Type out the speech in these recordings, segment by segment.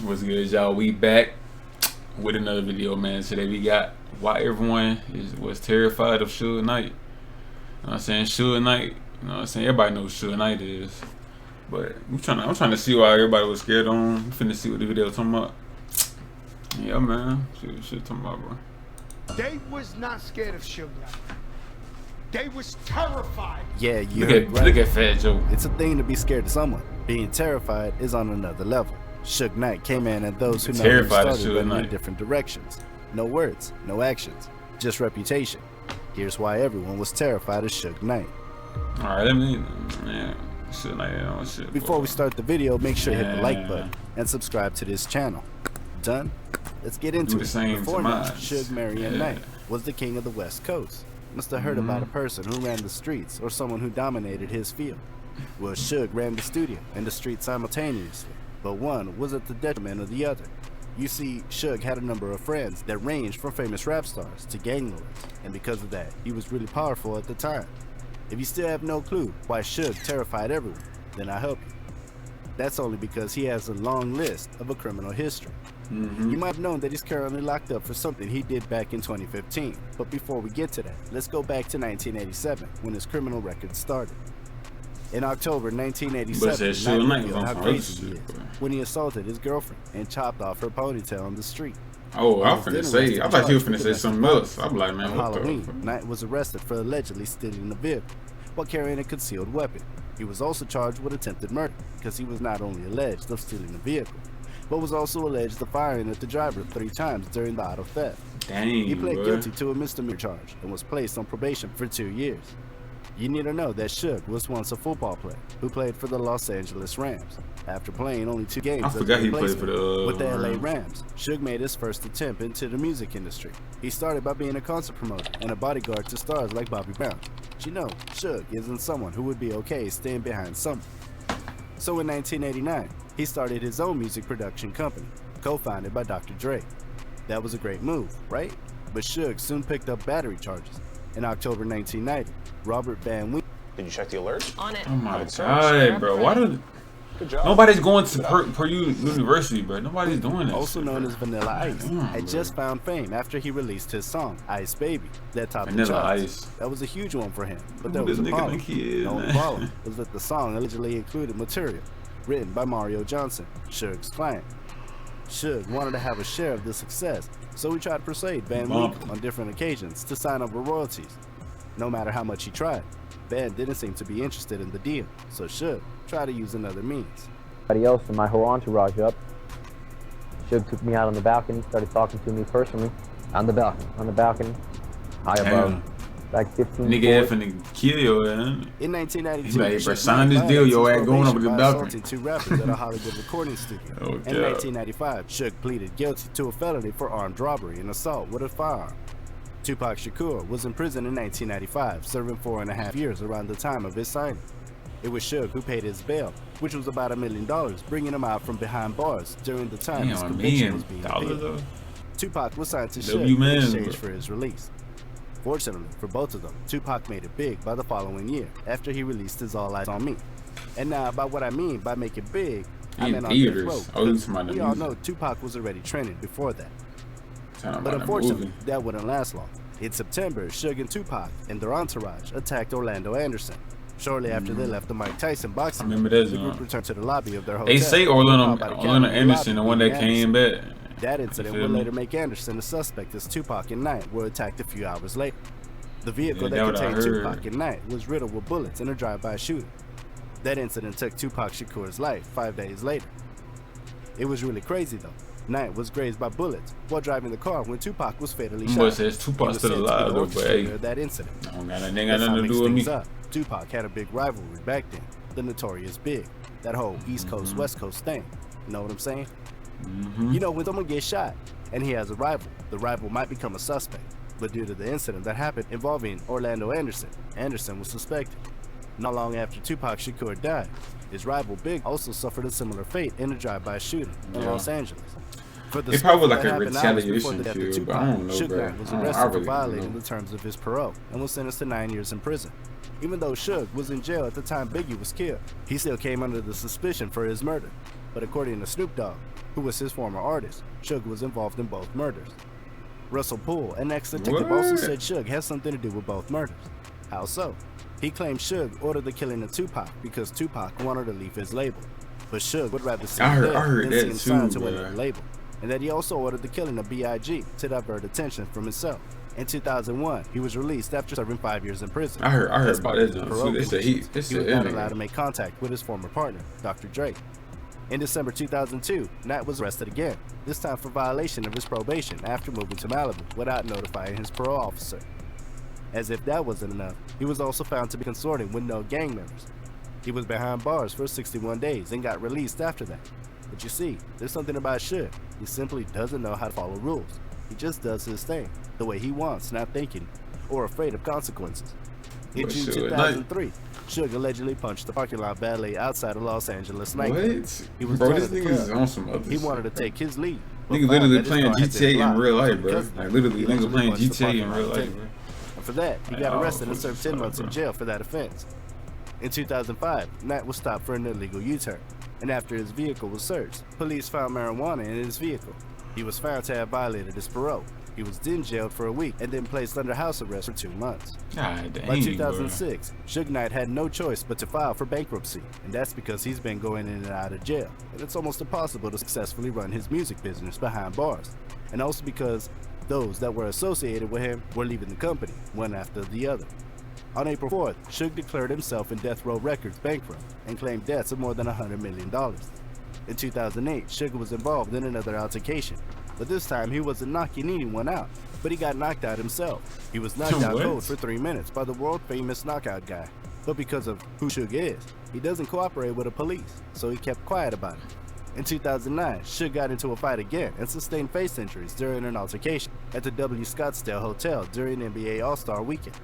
What's good, y'all? We back with another video, man. Today we got why everyone was terrified of Suge Knight. You know what I'm saying? Suge Knight, you know what I'm saying? Everybody knows Suge Knight is. But I'm trying to see why everybody was scared on. I'm finna see what the video talking about. Yeah, man. Shit talking about, bro. They was not scared of Suge Knight. They was terrified. Yeah, you look at Fat Joe. It's a thing to be scared of someone. Being terrified is on another level. Suge Knight came in and those who know him started running in different directions. No words, no actions, just reputation. Here's why everyone was terrified of Suge Knight. Alright, let me, man, Suge Knight, shit. Before we start the video, make sure you hit the like button and subscribe to this channel. Done? Let's get into it. Before now, Suge Knight was the king of the West Coast. Must have heard about a person who ran the streets or someone who dominated his field. Well, Suge ran the studio and the street simultaneously, but one was at the detriment of the other. You see, Suge had a number of friends that ranged from famous rap stars to gang lords, and because of that, he was really powerful at the time. If you still have no clue why Suge terrified everyone, then I help you. That's only because he has a long list of a criminal history. You might have known that he's currently locked up for something he did back in 2015. But before we get to that, let's go back to 1987 when his criminal record started. In October 1987, Knight revealed how crazy he is when he assaulted his girlfriend and chopped off her ponytail on the street. Oh, I thought he was finna say something else. I'm like, man, what Halloween, Knight was arrested for allegedly stealing a vehicle while carrying a concealed weapon. He was also charged with attempted murder because he was not only alleged of stealing a vehicle, but was also alleged of firing at the driver 3 times during the auto theft. Dang, he pled guilty to a misdemeanor charge and was placed on probation for 2 years. You need to know that Suge was once a football player who played for the Los Angeles Rams. After playing only 2 games with the LA Rams, Suge made his first attempt into the music industry. He started by being a concert promoter and a bodyguard to stars like Bobby Brown. But you know, Suge isn't someone who would be okay staying behind someone. So in 1989, he started his own music production company, co-founded by Dr. Dre. That was a great move, right? But Suge soon picked up battery charges. In October 1990, Robert Van Ween. Did you check the alert? On it. Oh my god, bro. Why do nobody's going to Purdue University, bro? Nobody's doing that. Also known as Vanilla Ice, had just found fame after he released his song Ice Baby that topped the charts. That was a huge one for him, but there was a problem. The only problem was that the song allegedly included material written by Mario Johnson, Suge's client. Suge wanted to have a share of the success, so he tried to persuade Van Winkle on different occasions to sign over royalties. No matter how much he tried, Van didn't seem to be interested in the deal, so Suge tried to use another means. Everybody else and my whole entourage up. Suge took me out on the balcony, started talking to me personally. On the balcony. High above. Like 15 nigga finna kill your ass. In 1992, he's like, bro, sign this deal, your ass going over the balcony. 2 rappers at a Hollywood recording studio. In 1995, Suge pleaded guilty to a felony for armed robbery and assault with a firearm. Tupac Shakur was in prison in 1995, serving 4.5 years around the time of his signing. It was Suge who paid his bail, which was about $1 million, bringing him out from behind bars during the time his conviction was being appealed. Tupac was signed to Suge in exchange for his release. Fortunately for both of them, Tupac made it big by the following year, after he released his All Eyes on Me. And now, by what I mean by make it big, I meant on death row. We all know Tupac was already trending before that. But unfortunately, that wouldn't last long. In September, Suge and Tupac and their entourage attacked Orlando Anderson. Shortly after they left the Mike Tyson boxing match, the group returned to the lobby of their hotel. They say Orlando Anderson, the one that came back. That incident would later make Anderson a suspect as Tupac and Knight were attacked a few hours later. The vehicle that contained Tupac and Knight was riddled with bullets in a drive-by shooting. That incident took Tupac Shakur's life 5 days later. It was really crazy though. Knight was grazed by bullets while driving the car when Tupac was fatally shot. Boy says Tupac still alive though, but hey, that incident. I don't got nothing to do with me. Tupac had a big rivalry back then, the Notorious Big, that whole East Coast, West Coast thing. You know what I'm saying? You know, when someone gets shot and he has a rival, the rival might become a suspect. But due to the incident that happened involving Orlando Anderson, Anderson was suspected. Not long after Tupac Shakur died, his rival Big also suffered a similar fate in a drive-by shooting in Los Angeles. It probably was like a retaliation shit, but I don't know, Suge bro. Knight was arrested for violating the terms of his parole and was sentenced to 9 years in prison. Even though Suge was in jail at the time Biggie was killed, he still came under the suspicion for his murder. but according to Snoop Dogg, who was his former artist, Suge was involved in both murders. Russell Poole, an ex-detective, also said Suge has something to do with both murders. How so? He claimed Suge ordered the killing of Tupac because Tupac wanted to leave his label, but Suge would rather see him dead than see him signed to another label, and that he also ordered the killing of B.I.G. to divert attention from himself. In 2001, he was released after serving 5 years in prison. I heard about that. He was not allowed to make contact with his former partner, Dr. Dre. In December 2002, Nat was arrested again, this time for violation of his probation after moving to Malibu without notifying his parole officer. As if that wasn't enough, he was also found to be consorting with no gang members. He was behind bars for 61 days and got released after that. But you see, there's something about Suge. He simply doesn't know how to follow rules. He just does his thing, the way he wants, not thinking or afraid of consequences. In June 2003, Suge allegedly punched the parking lot valet outside of Los Angeles nightclub. He was bro, this nigga is on some other He wanted to take his lead. Nigga literally playing GTA in real life, bro. Like literally nigga playing GTA in real life, bro. And for that, he got arrested and served 10 months in jail for that offense. In 2005, Nat was stopped for an illegal U-turn, and after his vehicle was searched, police found marijuana in his vehicle. He was found to have violated his parole. He was then jailed for a week and then placed under house arrest for 2 months. God dang, by 2006, Suge Knight had no choice but to file for bankruptcy, and that's because he's been going in and out of jail, and it's almost impossible to successfully run his music business behind bars, and also because those that were associated with him were leaving the company, one after the other. On April 4th, Suge declared himself in Death Row Records bankrupt and claimed debts of more than $100 million. In 2008, Suge was involved in another altercation, but this time he wasn't knocking anyone out, but he got knocked out himself. He was knocked out cold for 3 minutes by the world-famous knockout guy, but because of who Suge is, he doesn't cooperate with the police, so he kept quiet about it. In 2009, Suge got into a fight again and sustained face injuries during an altercation at the W Scottsdale Hotel during NBA All-Star Weekend.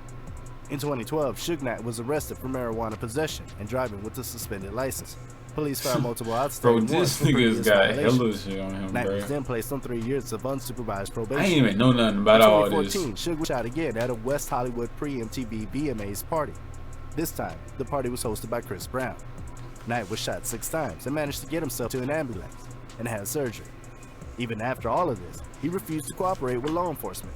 In 2012, Suge Knight was arrested for marijuana possession and driving with a suspended license. Police found multiple outstanding warrants for previous violations. Knight was then placed on 3 years of unsupervised probation. I ain't even know nothing about all this. In 2014, Suge was shot again at a West Hollywood pre-MTV VMAs party. This time, the party was hosted by Chris Brown. Knight was shot 6 times and managed to get himself to an ambulance and had surgery. Even after all of this, he refused to cooperate with law enforcement.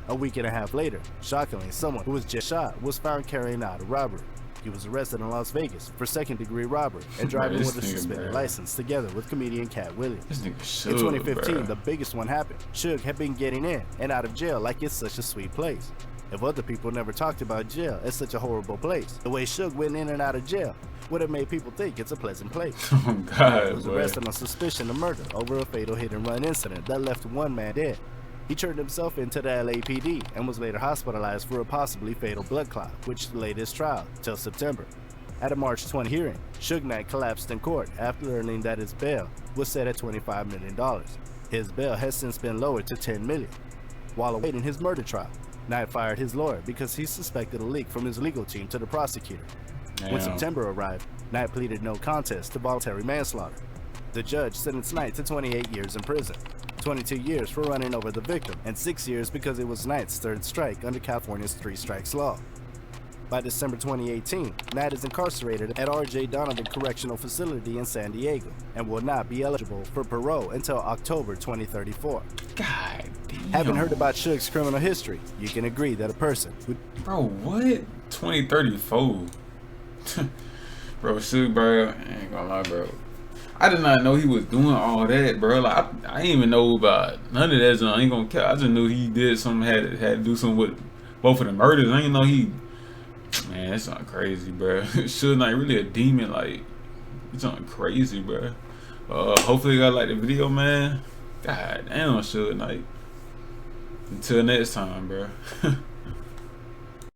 A week and a half later, shockingly, someone who was just shot was found carrying out a robbery. He was arrested in Las Vegas for second-degree robbery and driving with a suspended license together with comedian Cat Williams. In 2015, the biggest one happened. Suge had been getting in and out of jail like it's such a sweet place. If other people never talked about jail as such a horrible place, the way Suge went in and out of jail would have made people think it's a pleasant place. Oh God! He was arrested on suspicion of murder over a fatal hit-and-run incident that left 1 man dead. He turned himself into the LAPD and was later hospitalized for a possibly fatal blood clot, which delayed his trial till September. At a March 20 hearing, Suge Knight collapsed in court after learning that his bail was set at $25 million. His bail has since been lowered to $10 million. While awaiting his murder trial, Knight fired his lawyer because he suspected a leak from his legal team to the prosecutor. Damn. When September arrived, Knight pleaded no contest to voluntary manslaughter. The judge sentenced Knight to 28 years in prison, 22 years for running over the victim, and 6 years because it was Knight's 3rd strike under California's 3 strikes law. By December 2018, Knight is incarcerated at R.J. Donovan Correctional Facility in San Diego and will not be eligible for parole until October 2034. God damn. Having heard about Suge's criminal history, you can agree that a person would... Bro, what? 2034? Bro, Suge, bro, I ain't gonna lie, bro. I did not know he was doing all that, bro. Like I didn't even know about none of that. I ain't gonna care. I just knew he did something, had to do something with both of the murders. I didn't know he. Man, that's something crazy, bro. Suge Knight really a demon. Like it's something crazy, bro. Hopefully you guys like the video, man. God damn, Suge Knight. Until next time, bro.